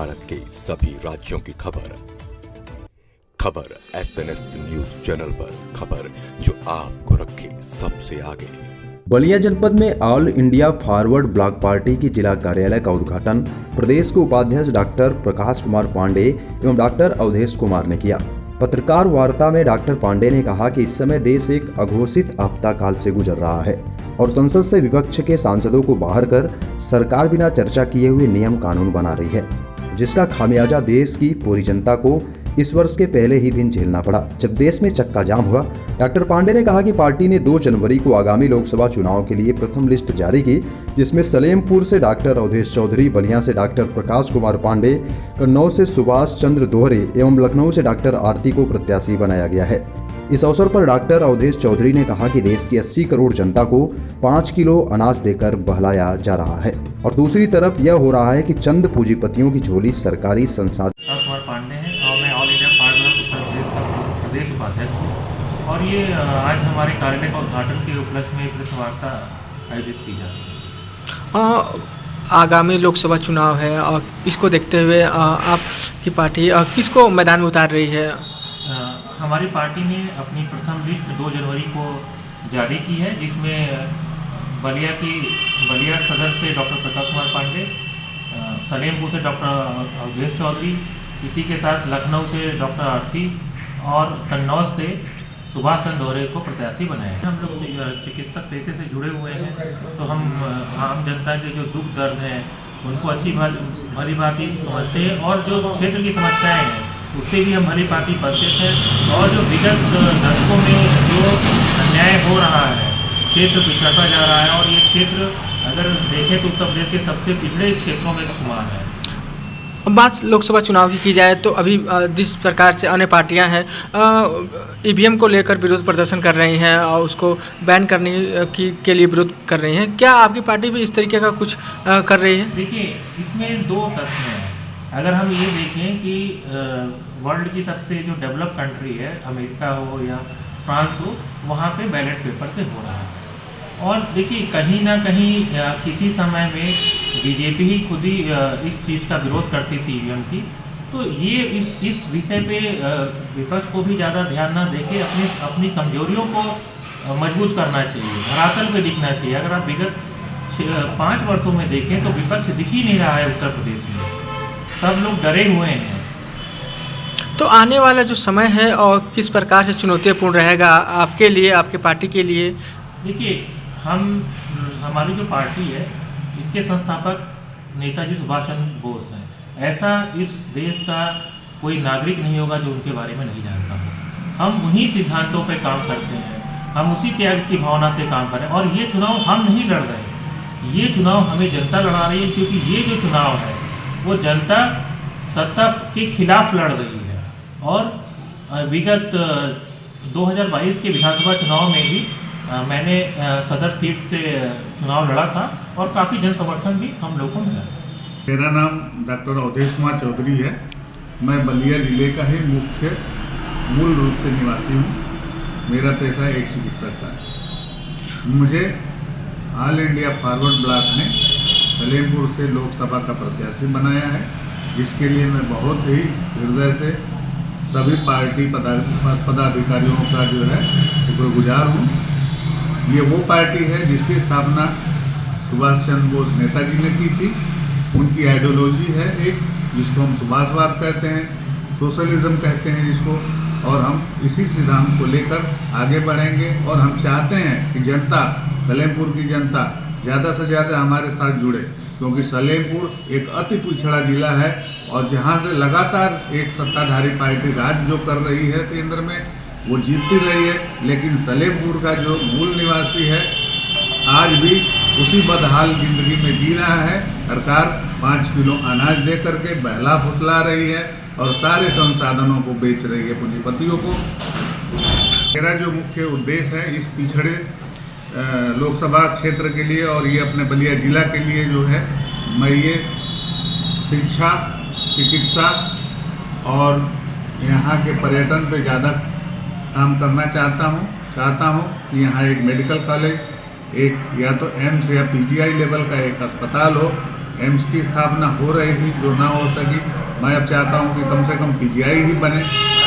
भारत के सभी राज्यों की खबर SNS न्यूज चैनल पर, खबर जो आपको रखे सबसे आगे। बलिया जनपद में all India forward block party की जिला कार्यालय का उद्घाटन प्रदेश के उपाध्यक्ष डॉक्टर प्रकाश कुमार पांडे एवं डॉक्टर अवधेश कुमार ने किया। पत्रकार वार्ता में डॉक्टर पांडे ने कहा कि इस समय देश एक अघोषित आपदाकाल से गुजर रहा है और संसद से विपक्ष के सांसदों को बाहर कर सरकार बिना चर्चा किए हुए नियम कानून बना रही है, जिसका खामियाजा देश की पूरी जनता को इस वर्ष के पहले ही दिन झेलना पड़ा जब देश में चक्का जाम हुआ। डॉक्टर पांडे ने कहा कि पार्टी ने 2 जनवरी को आगामी लोकसभा चुनाव के लिए प्रथम लिस्ट जारी की, जिसमें सलेमपुर से डॉक्टर अवधेश चौधरी, बलिया से डॉक्टर प्रकाश कुमार पांडे, कन्नौज से सुभाष चंद्र दोहरे एवं लखनऊ से डॉक्टर आरती को प्रत्याशी बनाया गया है। इस अवसर पर डॉक्टर अवधेश चौधरी ने कहा कि देश की 80 करोड़ जनता को 5 किलो अनाज देकर बहलाया जा रहा है और दूसरी तरफ यह हो रहा है कि चंद पूंजीपतियों की झोली सरकारी संसाधन। कुमार पांडे हैं और मैं all India forward Uttar Pradesh का प्रदेश उपाध्यक्ष हूँ और ये आज हमारे कार्यालय का उद्घाटन के उपलक्ष्य में प्रेस वार्ता आयोजित की जा रही है। आगामी लोकसभा चुनाव है और इसको देखते हुए आपकी पार्टी किसको मैदान में उतार रही है? हमारी पार्टी ने अपनी प्रथम लिस्ट 2 जनवरी को जारी की है, जिसमें बलिया सदर से डॉक्टर प्रकाश कुमार पांडे, सलेमपुर से डॉक्टर अवधेश चौधरी, इसी के साथ लखनऊ से डॉक्टर आरती और कन्नौज से सुभाष चंद्र दोहरे को प्रत्याशी बनाया है। हम लोग चिकित्सक पेशे से जुड़े हुए हैं, तो हम आम जनता के जो दुख दर्द हैं उनको अच्छी भली भांति समझते हैं और जो क्षेत्र की समस्याएं हैं उससे भी हम भली भांति परिचित हैं। और जो विगत दशकों में जो अन्याय हो रहा है, क्षेत्र पिछड़ता जा रहा है और ये क्षेत्र अगर देखें तो उत्तर प्रदेश के सबसे पिछड़े क्षेत्रों में शुमार है। अब बात लोकसभा चुनाव की जाए तो अभी जिस प्रकार से अन्य पार्टियां हैं ईवीएम को लेकर विरोध प्रदर्शन कर रही हैं और उसको बैन करने के लिए विरोध कर रही हैं, क्या आपकी पार्टी भी इस तरीके का कुछ कर रही है? देखिए, इसमें 2 तथ्य हैं। अगर हम ये देखें कि वर्ल्ड की सबसे जो डेवलप कंट्री है, अमेरिका हो या फ्रांस हो, वहाँ पे बैलेट पेपर से हो रहा है। और देखिए, कहीं ना कहीं किसी समय में बीजेपी ही खुद ही इस चीज़ का विरोध करती थी ईवीएम की, तो ये इस विषय पे विपक्ष को भी ज़्यादा ध्यान ना देके अपनी कमजोरियों को मजबूत करना चाहिए, धरातल पे दिखना चाहिए। अगर आप विगत 5 वर्षों में देखें तो विपक्ष दिख ही नहीं रहा है उत्तर प्रदेश में, सब लोग डरे हुए हैं। तो आने वाला जो समय है और किस प्रकार से चुनौतीपूर्ण रहेगा आपके लिए, आपके पार्टी के लिए? देखिए, हमारी जो पार्टी है इसके संस्थापक नेताजी सुभाष चंद्र बोस हैं। ऐसा इस देश का कोई नागरिक नहीं होगा जो उनके बारे में नहीं जानता हो। हम उन्हीं सिद्धांतों पे काम करते हैं, हम उसी त्याग की भावना से काम कर रहे हैं। और ये चुनाव हम नहीं लड़ रहे हैं, ये चुनाव हमें जनता लड़ा रही है, क्योंकि ये जो चुनाव है वो जनता सत्ता के खिलाफ लड़ रही है। और विगत 2022 के विधानसभा चुनाव में भी मैंने सदर सीट से चुनाव लड़ा था और काफ़ी जन समर्थन भी हम लोगों को मिला। मेरा नाम डॉक्टर अवधेश कुमार चौधरी है। मैं बलिया ज़िले का ही मूल रूप से निवासी हूँ। मेरा पेशा एक चिकित्सक का है। मुझे ऑल इंडिया फॉरवर्ड ब्लॉक ने सलेमपुर से लोकसभा का प्रत्याशी बनाया है, जिसके लिए मैं बहुत ही हृदय से सभी पार्टी पदाधिकारियों का जो है शुक्रगुजार हूँ। ये वो पार्टी है जिसकी स्थापना सुभाष चंद्र बोस नेताजी ने की थी। उनकी आइडियोलॉजी है एक, जिसको हम सुभाषवाद कहते हैं, सोशलिज्म कहते हैं जिसको, और हम इसी सिद्धांत को लेकर आगे बढ़ेंगे। और हम चाहते हैं कि जनता, सलेमपुर की जनता ज़्यादा से ज़्यादा हमारे साथ जुड़े, क्योंकि सलेमपुर एक अति पिछड़ा जिला है और जहाँ से लगातार एक सत्ताधारी पार्टी राज जो कर रही है केंद्र में, वो जीतती रही है, लेकिन सलेमपुर का जो मूल निवासी है आज भी उसी बदहाल जिंदगी में जी रहा है। सरकार 5 किलो अनाज दे करके बहला फुसला रही है और सारे संसाधनों को बेच रही है पूंजीपतियों को। मेरा जो मुख्य उद्देश्य है इस पिछड़े लोकसभा क्षेत्र के लिए और ये अपने बलिया जिला के लिए जो है, मैं ये शिक्षा, चिकित्सा और यहाँ के पर्यटन पे ज़्यादा काम करना चाहता हूँ कि यहाँ एक मेडिकल कॉलेज, एक या तो एम्स या पीजीआई लेवल का एक अस्पताल हो, एम्स की स्थापना हो रही थी जो ना हो सकी। मैं अब चाहता हूं कि कम से कम पीजीआई ही बने,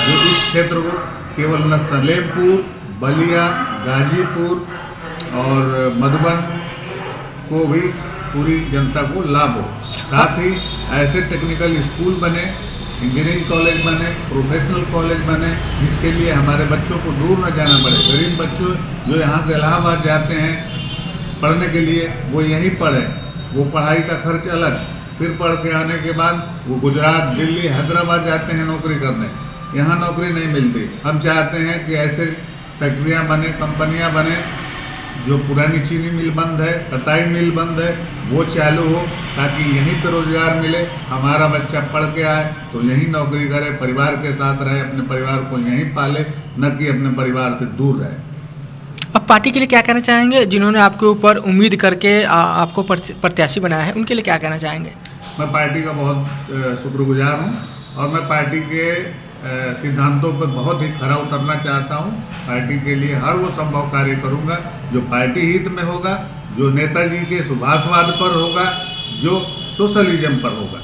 जो इस क्षेत्र को केवल न सलेमपुर, बलिया, गाजीपुर और मधुबन को भी पूरी जनता को लाभ हो। साथ ही ऐसे टेक्निकल स्कूल बने, इंजीनियरिंग कॉलेज बने, प्रोफेशनल कॉलेज बने, जिसके लिए हमारे बच्चों को दूर न जाना पड़े। गरीब बच्चों जो यहाँ से इलाहाबाद जाते हैं पढ़ने के लिए, वो यहीं पढ़े, वो पढ़ाई का खर्च अलग, फिर पढ़ के आने के बाद वो गुजरात, दिल्ली, हैदराबाद जाते हैं नौकरी करने, यहाँ नौकरी नहीं मिलती। हम चाहते हैं कि ऐसे फैक्ट्रियाँ बने, कंपनियाँ बने, जो पुरानी चीनी मिल बंद है, कताई मिल बंद है, वो चालू हो, ताकि यहीं पर रोजगार मिले। हमारा बच्चा पढ़ के आए तो यहीं नौकरी करे, परिवार के साथ रहे, अपने परिवार को यहीं पाले, न कि अपने परिवार से दूर रहे। अब पार्टी के लिए क्या कहना चाहेंगे, जिन्होंने आपके ऊपर उम्मीद करके आपको प्रत्याशी बनाया है, उनके लिए क्या कहना चाहेंगे? मैं पार्टी का बहुत शुक्रगुजार हूँ और मैं पार्टी के सिद्धांतों पर बहुत ही खरा उतरना चाहता हूँ। पार्टी के लिए हर वो संभव कार्य करूँगा जो पार्टी हित में होगा, जो नेताजी के सुभाषवाद पर होगा, जो सोशलिज्म पर होगा।